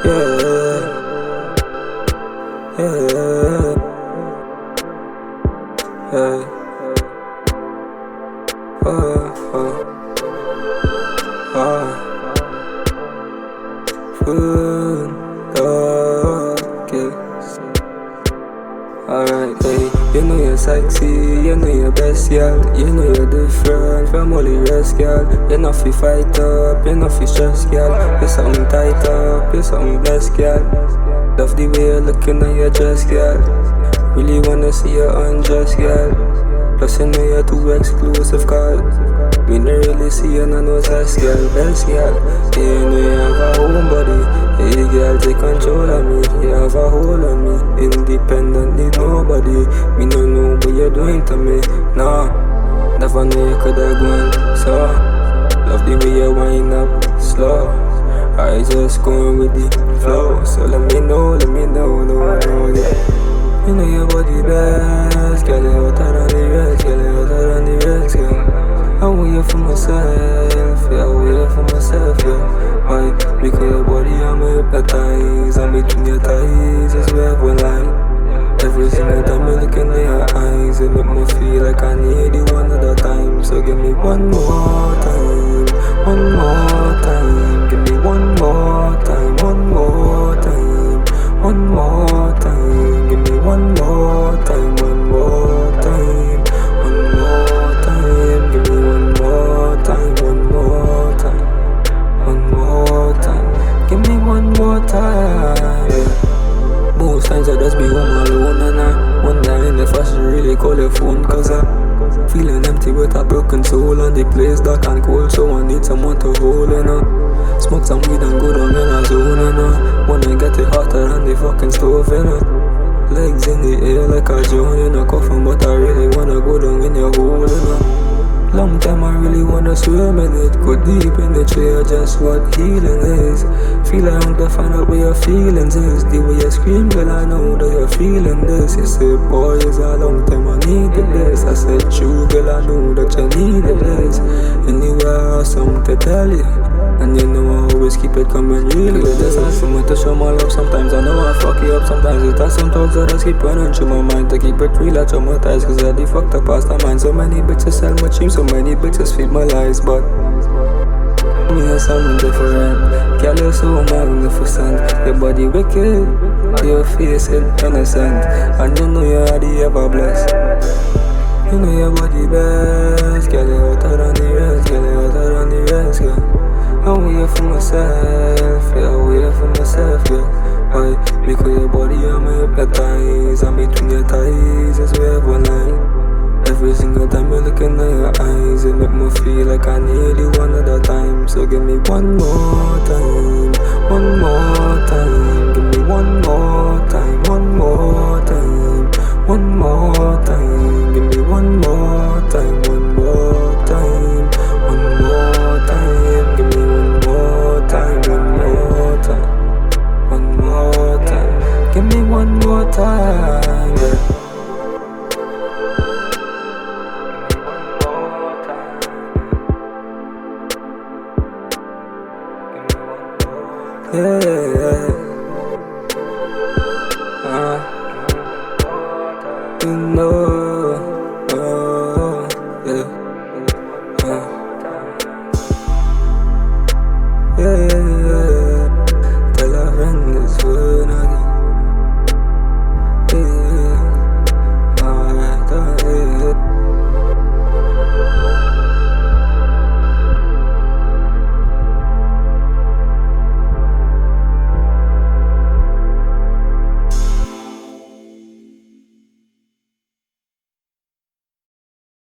yeah, yeah. Food, darkest. Alright, hey, you know you're sexy, you know you're best, girl. You know you're different from all the rest, girl. You're not fi fight up, you're not fi stress, girl. You're something tight up, you're something blessed, girl. Love the way you're looking at your dress, girl. Really wanna see you undress, girl. Plus you know you're too exclusive, girl. Me no really see you no best, girl, best, girl. You know you have a home body. Hey girl, take control of me. You have a hold on me. Independent, need nobody. Me no know what you're doing to me. Nah, never knew you coulda gone so. Love the way you wind up slow. I just going with the flow. So let me know, no, yeah. You know your body best, girl. You're hotter than the rest, girl. You're hotter than the rest, girl. I'm waiting for myself, yeah, I'm waiting for myself, yeah. Why? Because your body, I'm hypnotized. I'm between your thighs, just where one line. Every single time I look into your eyes, it make me feel like I need you one other time. So give me one more time, one more time. Give me one more time, one more time, one more time. Give me one more time, one more time, one more time. Give me one more time, one more time, one more time. Give me one more time. Yeah. Most times I just be home alone and I wondering if I should really call your phone, cause I'm feeling empty with a broken soul and the place dark and cold, so I need someone to hold, you know. Smoke some weed and go down in a zone, you know. Wanna get it hotter than the fucking stove, you know. Legs in the air like a drone in a coffin, but I really wanna go down in your hole, you know. Long time I really wanna swim in it. Go deep in the trail, just what healing is. Feel like I want to find out where your feelings is. The way you scream, girl, I know that you're feeling this. You say, boy, it's a long time I needed this. I said, true, girl, I know that you needed this. Anyway, I have something to tell you, and you know I always keep it coming real. You just ask for me to show my love. Sometimes I know I fuck you up. Sometimes it's that some thoughts that I keep running through my mind to keep it real. I traumatize cause I fucked up past my mind. So many bitches sell my dreams, so many bitches feed my lies, but me is something different. Girl, you're so magnificent. Your body wicked, your face is innocent, and you know you're the ever blessed. You know your body best, girl. You're hotter than the rest, girl. You're hotter than the rest, girl. I'm waiting for myself, yeah, I'm waiting for myself, yeah. Why? Because your body, I'm hypnotized. I'm between your thighs, that's where I have one line. Every single time I look into your eyes, it make me feel like I need you one other time. So give me one more time, one more time. Give me one more time, one more time, one more time. Give me one more time, one more time, one more time. Give me one more time, one more time, one more time. Give me one more time, yeah. Yeah, yeah, yeah.